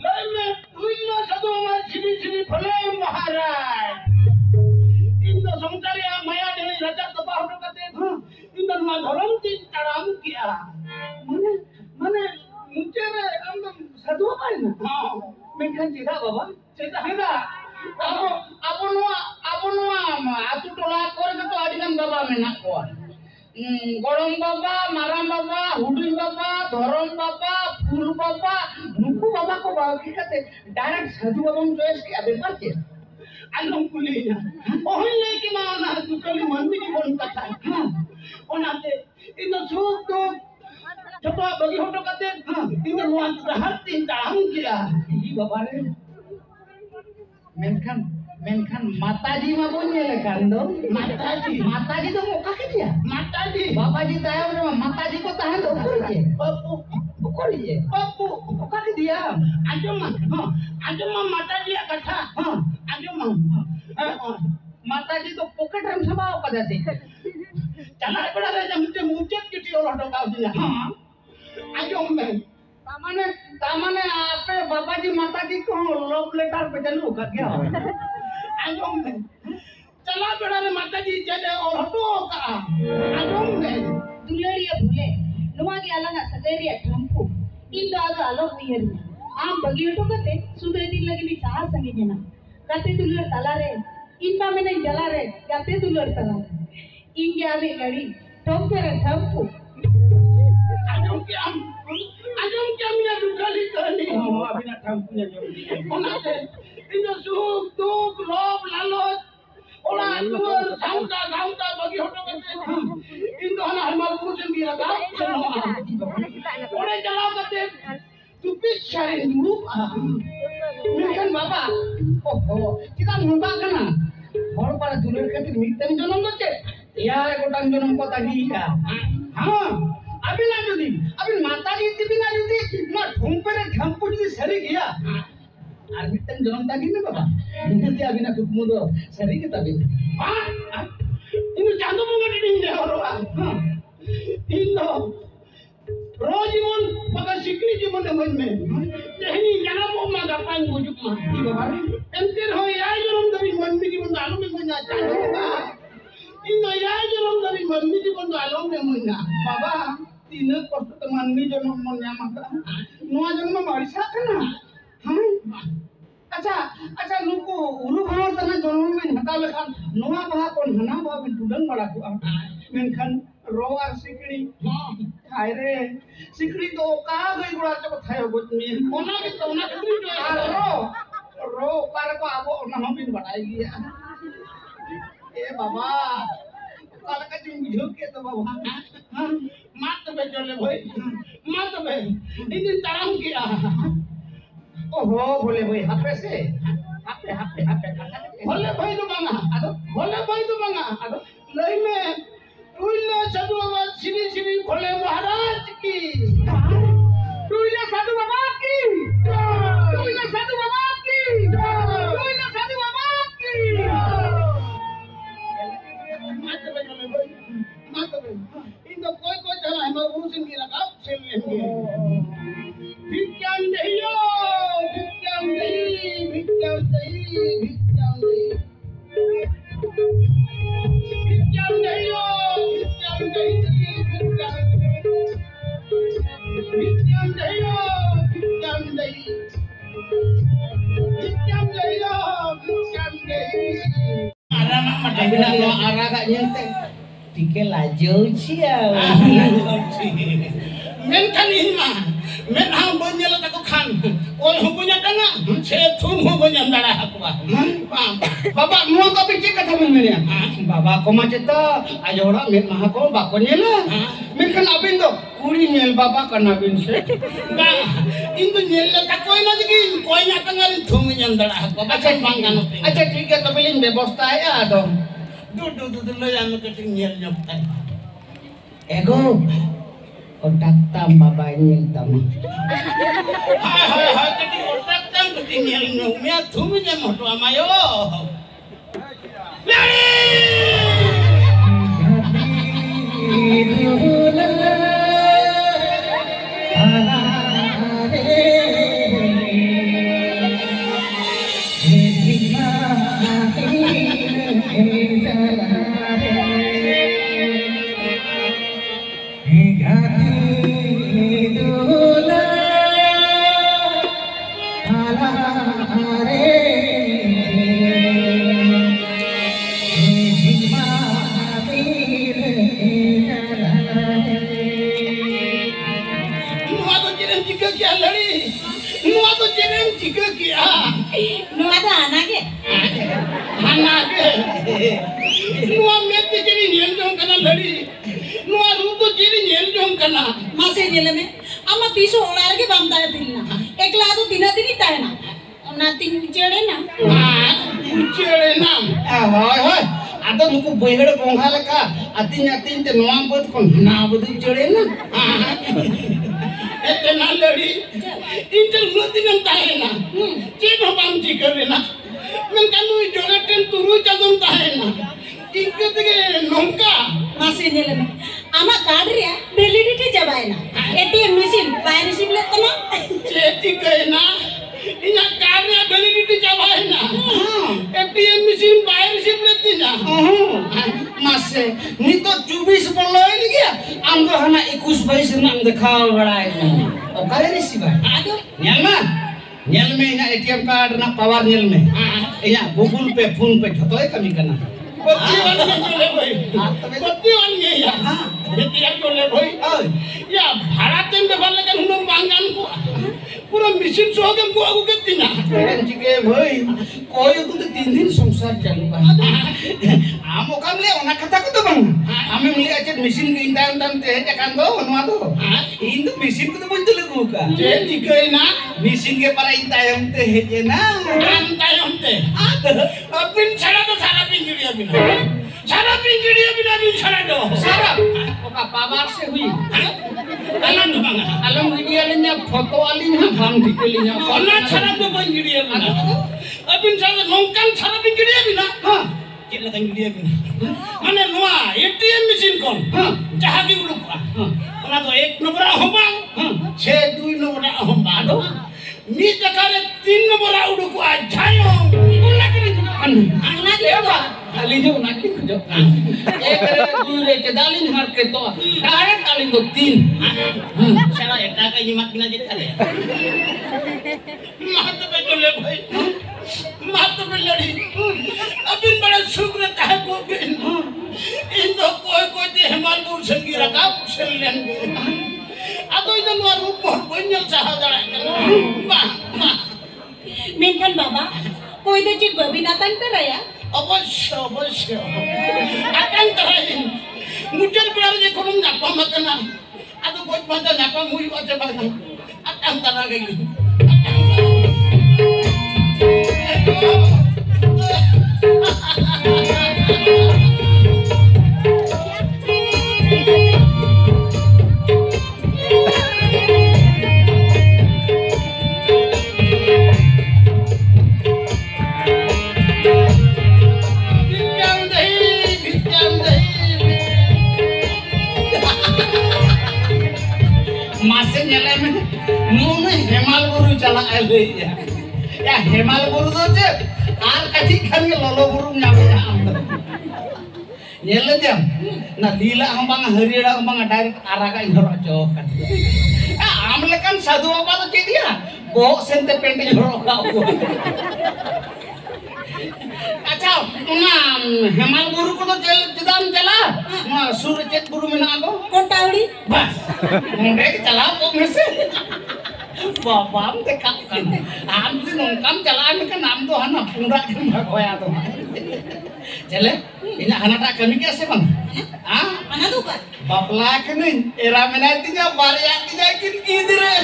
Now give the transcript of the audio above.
lay me tuilo sadu ma sini phale maharaj indo samtari maya deni raja tapa hoto kate indo ma dharam tin taram kiya mane मुझे रे हम साधु पाए ना हाँ मैं कहाँ चेता बाबा चेता है ना आपनों आतु टोला कोरे तो आदिकन बाबा में ना कोआ गरम बाबा माराम बाबा हुडुई बाबा धरम बाबा फूल बाबा नुकु बाबा को बाकी कहते डायरेक्ट साधु बाबा में चॉइस किया बेकार के आलम कुली ना ओही ले कि माना तू कली मन भी नहीं बनता था हाँ ओनाते इन सुख तो coba bagi hoto kate tinggal ruang hati tahu kira ini bapak ni menkan mataji mah punya lekan dong mataji tu muka ke dia mataji bapak ji tahu nama mataji ko tahan dong pukul je papu muka ke dia aja mah mataji kata aja mah mataji tu pocket ram sama apa dah sih jangan pada raja muncul kita orang dong kau dia आजम में तामने आपे बाबा जी माता जी को love letter पे चलू कर क्या आजम में चला बेड़ा रे माता जी चले और हटो का आजम में दुलेरिया भूले नुमा की अलग सदेरिया ठंपू इन दादा अलग नियर आम बगी हटो करते सुधे दिन लगी भी चार संगे जना करते दुलर तला रे इनका में नहीं जला रे करते दुलर तला इनके आने गड़ी ठंपे रे ठंपू Ajam jamnya dukali kali. Oh, abina tampunya jamnya. Onate, ini suh, duk, lob, lalot, olah luar, saunta bagi hoto kete. Ini hana halmal kurusin kira kau, semua. Oleh jalan kete, tupis cari dulu. Mungkin bapak, kita ngubah kena. Orang pada dulu kete miteng jonom tu ya, kotang jonom kota dia. अभी ना जुदी अभी माता जी इतनी ना जुदी ना ढूंढ पे ढंपू जी सरी गया आर्मी तक जन्म ताकि ना बाबा इनके अभी ना कुछ मुदो सरी के तभी हाँ इन चांदो मुंगा डिंग दे और हाँ इन लो रोजीवन पका सिकली जीवन मन में जहनी जना वो मागा पांग बुजुक मा ये बाबा एंटर हो यार जन्म तभी मन में जीवन दालू में मन जाता है इन यार जन्म तभी मन में जीवन दालू में मन जा बाबा तीन कोष्ठ teman ni jono monya maka nua jono marisa kana acha nuku uru bhawar tana jono men hata lekhan nua baha kon hana baha bin tudang bada ku menkhan ro ar sikri khai re sikri to ka gai gura to thayo got mi ona ke tri ro par ko abo ona bin badai gya ए बाबा काला का जुम बुझो के तो बाबा मात पे चले भाई मात पे इन तरम किया ओहो बोले भाई हापे से हापे बोले भाई तो मांगा अदो लई में तुइले साधु बाबा श्री भोले महाराज की तुइले साधु बाबा की तुइले साधु बाबा की तुइले साधु बाबा की इनको कोई चला है मैं उरुसिन की रखा सेल लेंगे भिक्षाम दहियो भिक्षाम arah gak nyenteng tikel laju cia men kan ima men ham punya la tak kan oi hum punya dana se thum hum punya dana aku baba mu ko pikir kata men ya baba ko maceta ayo ora men mah ko ba ko nyela men kan abin do kuri nyel baba kan abin se ba indu nyel la tak koi na jigi koi na tangal thum punya dana aku acha ठीक है तो billing व्यवस्था है आ दो दो ले जाने के nyel nyoptai ego otak tam baba nyel tam hai tadi otak tam nyel nyomnya thumnya moto amayo किया लड़ी नुआ तो जेरेम चिका किया नुआ तो आना के नुआ में तो जेरी नेल जों कना लड़ी नुआ रूप तो जेरी नेल जों कना मासे नेल में अम्मा तीसो ओलार के बाम ताया दिलना एकला तो दिना दिनी ताया ना नातिन चेड़े ना होय होय आदो नुकु बहिड़ बोंगा लका अतिन अतिन ते नोआ बद को ना बद चेड़े ना एते ना लड़ी इंजल नदिनम ताहे ना चेन हो बाम जी करे ना men kanu jogaten turu jadum tahe na इनके नौका मासे नेले में आमा कार्ड रे वैलिडिटी जबाय ना एटीएम मशीन बाय रिसीव लेत ना चेती कहे ना इना कार्ड रे वैलिडिटी जबाय ना एटीएम मशीन बाय रिसीव लेती ना मासे नी तो 24 बोलोय गया आम तो हना 21 22 नाम दिखाओ बड़ाय ओकारे रिसीव है आदो नेल में इना एटीएम कार्ड ना पावर नेल में इना गूगल पे फोन पे झतोय कमी करना प्रतिवान ये या एटीएम को ले भाई या भाड़ा तेम बेफार लेके हम बांगान को पूरा मिशन सो के मुआ को केती ना जी के भाई कोई तो 3 दिन संसार चालू बा आम ओकाम ले ओना कथा को तो बंग आमे मिले अच्छे मिशन के इंतान तन ते हे कान दो ओनवा दो इन तो मिशन को तो बंद लगू का जे जी के ना मिशन के पर इंतायम ते हे जे ना इंतायम ते अबिन छड़ा तो सारा पिंजड़ी अबिन सारा पिंजड़ी अबिन अबिन छड़ा दो सारा ओका पावर से हुई alam digialinya foto alinya bang dikelinya ona cara ko banjiri abina abin sala nongkan cara pinjiri abina ha kila tanjiri abina mane noa ATM machine kon jaha ki udu ona to 1 number hombang 6 2 number hombang do mi jakare 3 number udu ko ajayo ona ki ana ki apa alinya ona ki jo ek re du re kedalin har ke to direct alin do 3 सारा एकटा का ये मत बिना जे करे मात पे चले भाई मात पे लड़ी अबिन बड़ा सुख रहता है को बिन इन तो कोई ते हिमालपुर संगी रखा उसे लेंगे अब तो इधर मार रूप पर बन्यल चाहा जड़ा वाह मेनकन बाबा कोई तो चिक बबिना तंग तरया अवश्य अवश्य अतंग तरय मुझे प्यार जे कोन नापा मत ना Aduh, buat mata napa mui aja bang. Atang tanah kayak gini. हेमाल बुरु चला आले या हेमाल बुरु तो जे आर कथि खान के ललो बुरु नामे नेले जम ना लीला हम बांग हरियड़ा हम बांग डायरेक्ट आरागा इधर चौक आम लेकन साधु बाबा तो चेदिया बोक सेंते पेंटे झोरो का अच्छा ना हेमाल बुरु को तो जदाम चला ना सूरजेत बुरु में ना को कोटावड़ी बस मुंडे चला वो में से बाबा हम देखा kan हम से नोंकाम चलान का नाम तो है ना पूरा के भगवाया तो चले ina hanata kami ke ase bang ah mana tu kan bapla ke nih era menatinya barya tidak kin idire